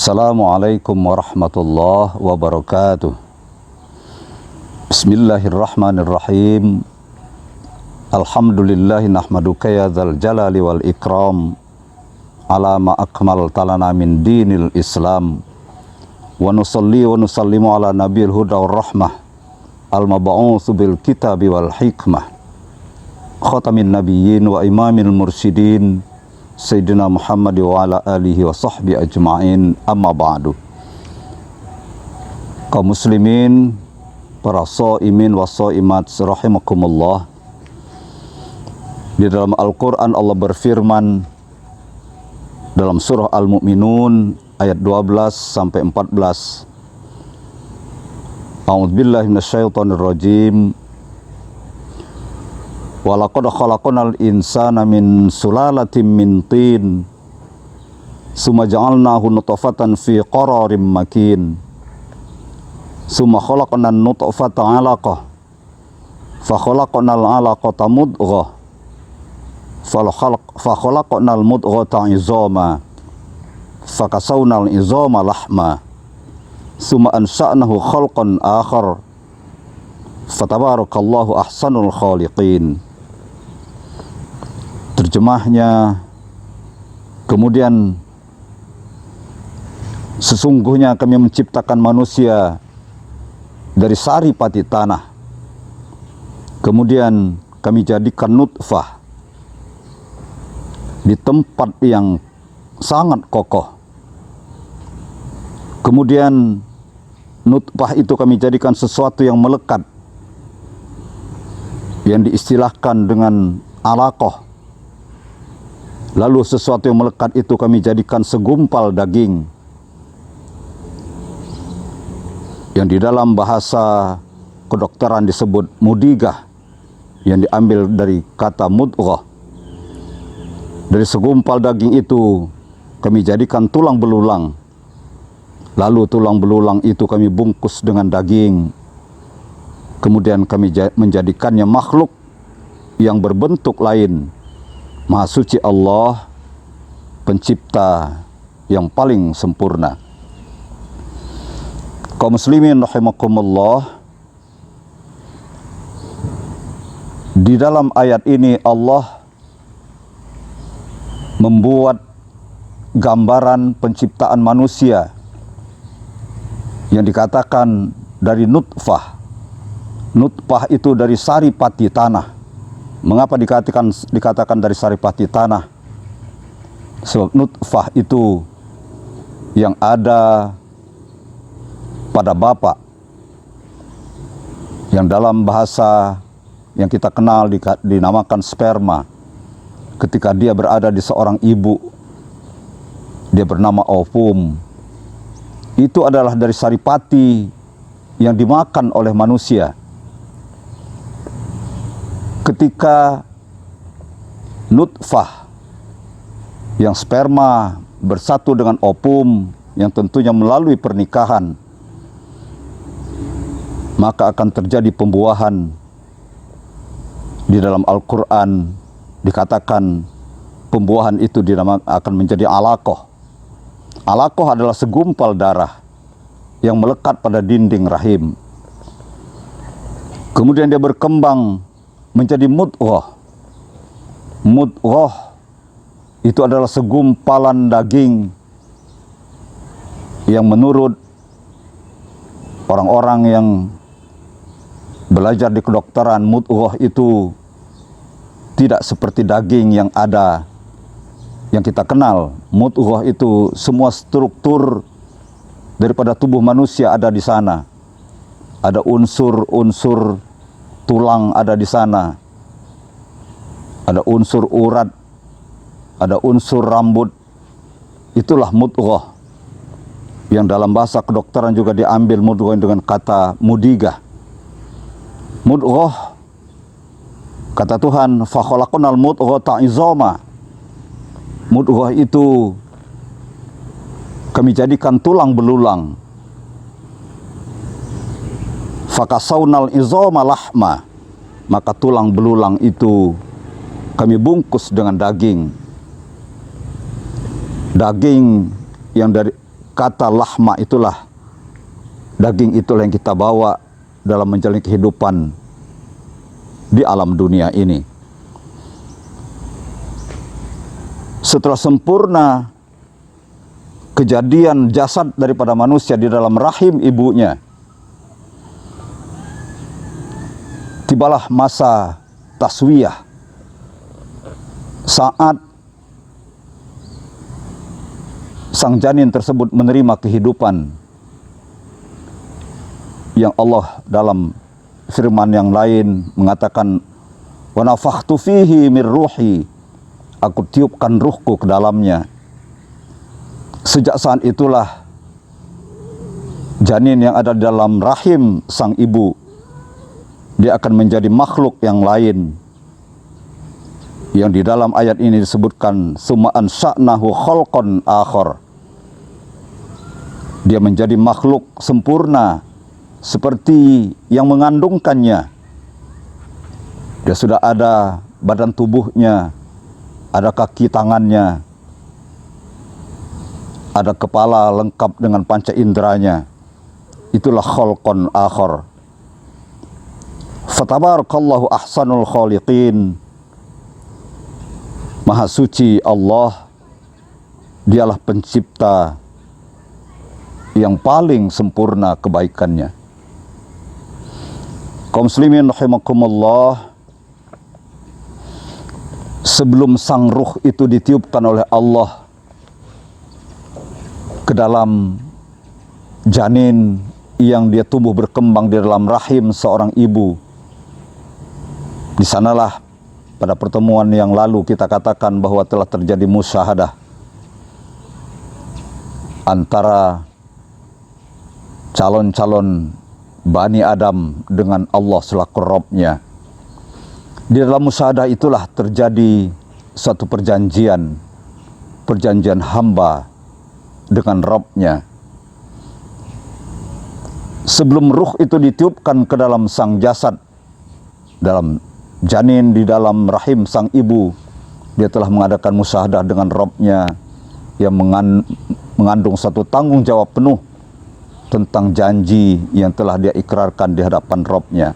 Assalamualaikum warahmatullahi wabarakatuh. Bismillahirrahmanirrahim. Alhamdulillahi nahmaduka ya dzal jalali wal ikram ala ma akmal talana min dinil islam wa nusalli wa nusallimu ala nabiyil huda war rahmah al mab'utsu bil kitabi wal hikmah khatamin nabiyyin wa imamil mursyidin Sayyidina Muhammad wa ala alihi wa sahbihi ajma'in, amma ba'du. Kaum muslimin, para shaimin wa shaimat rahimakumullah. Di dalam Al-Quran Allah berfirman dalam surah Al-Mu'minun ayat 12 sampai 14. A'udzubillahi minasyaitonir rajim. Walaqad khalaqnal insana min sulalatin min tin summa ja'alnahu nutfatan fi qararin makin summa khalaqnan nutfata 'alaqah fa khalaqnal 'alaqata mudghah fa khalaqnal mudghata 'izama fa kasawnal 'izama lahma summa ansha'nahu khalqan akhar fatabarakallahu ahsanul khaliqin. Terjemahnya, kemudian sesungguhnya kami menciptakan manusia dari sari pati tanah, kemudian kami jadikan nutfah di tempat yang sangat kokoh, kemudian nutfah itu kami jadikan sesuatu yang melekat yang diistilahkan dengan alaqah. Lalu sesuatu yang melekat itu kami jadikan segumpal daging yang di dalam bahasa kedokteran disebut mudigah, yang diambil dari kata mudghah. Dari segumpal daging itu kami jadikan tulang belulang. Lalu tulang belulang itu kami bungkus dengan daging. Kemudian kami menjadikannya makhluk yang berbentuk lain. Maha suci Allah, pencipta yang paling sempurna. Kaum muslimin rahimakumullah, di dalam ayat ini Allah membuat gambaran penciptaan manusia yang dikatakan dari nutfah. Nutfah itu dari sari pati tanah. Mengapa dikatakan dari sari pati tanah? Sebab nutfah itu yang ada pada bapak, yang dalam bahasa yang kita kenal dinamakan sperma. Ketika dia berada di seorang ibu, dia bernama ovum. Itu adalah dari sari pati yang dimakan oleh manusia. Ketika nutfah yang sperma bersatu dengan ovum yang tentunya melalui pernikahan, maka akan terjadi pembuahan. Di dalam Al-Quran dikatakan pembuahan itu akan menjadi alaqah. Alaqah adalah segumpal darah yang melekat pada dinding rahim. Kemudian dia berkembang menjadi mudghah. Mudghah itu adalah segumpalan daging yang menurut orang-orang yang belajar di kedokteran, mudghah itu tidak seperti daging yang ada yang kita kenal. Mudghah itu semua struktur daripada tubuh manusia ada di sana. Ada unsur-unsur tulang ada di sana, ada unsur urat, ada unsur rambut. Itulah mudghah, yang dalam bahasa kedokteran juga diambil mudghah dengan kata mudigah. Mudghah, kata Tuhan, fa khalaqnal mudghata 'izama. Mudghah itu kami jadikan tulang belulang. Fakasawnal 'izama lahma, maka tulang belulang itu kami bungkus dengan daging. Daging yang dari kata lahma itulah, daging itulah yang kita bawa dalam menjalani kehidupan di alam dunia ini. Setelah sempurna kejadian jasad daripada manusia di dalam rahim ibunya, tibalah masa taswiyah, saat sang janin tersebut menerima kehidupan yang Allah dalam firman yang lain mengatakan, wa nafakhtu fihi mir ruhi, aku tiupkan ruhku ke dalamnya. Sejak saat itulah janin yang ada di dalam rahim sang ibu, dia akan menjadi makhluk yang lain, yang di dalam ayat ini disebutkan summa ansha'nahu khalqan akhar. Dia menjadi makhluk sempurna seperti yang mengandungkannya. Dia sudah ada badan tubuhnya, ada kaki tangannya, ada kepala lengkap dengan panca inderanya. Itulah khalqan akhar. Fatabarakallahu ahsanul khaliqin. Maha suci Allah, dialah pencipta yang paling sempurna kebaikannya. Kaum muslimin rahimakumullah, sebelum sang ruh itu ditiupkan oleh Allah ke dalam janin yang dia tumbuh berkembang di dalam rahim seorang ibu, di sanalah pada pertemuan yang lalu kita katakan bahwa telah terjadi musyahadah antara calon-calon Bani Adam dengan Allah selaku Rabb-nya. Di dalam musyahadah itulah terjadi suatu perjanjian hamba dengan Rabb-nya. Sebelum ruh itu ditiupkan ke dalam sang jasad, dalam janin di dalam rahim sang ibu, dia telah mengadakan musyahadah dengan Rabb-nya yang mengandung satu tanggung jawab penuh tentang janji yang telah dia ikrarkan di hadapan Rabb-nya.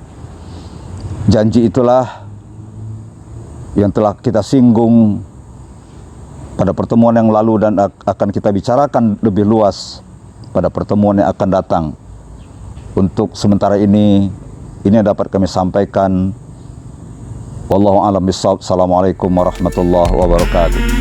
Janji itulah yang telah kita singgung pada pertemuan yang lalu dan akan kita bicarakan lebih luas pada pertemuan yang akan datang. Untuk sementara ini yang dapat kami sampaikan. Wallahu a'lam bishawab. Assalamualaikum warahmatullahi wabarakatuh.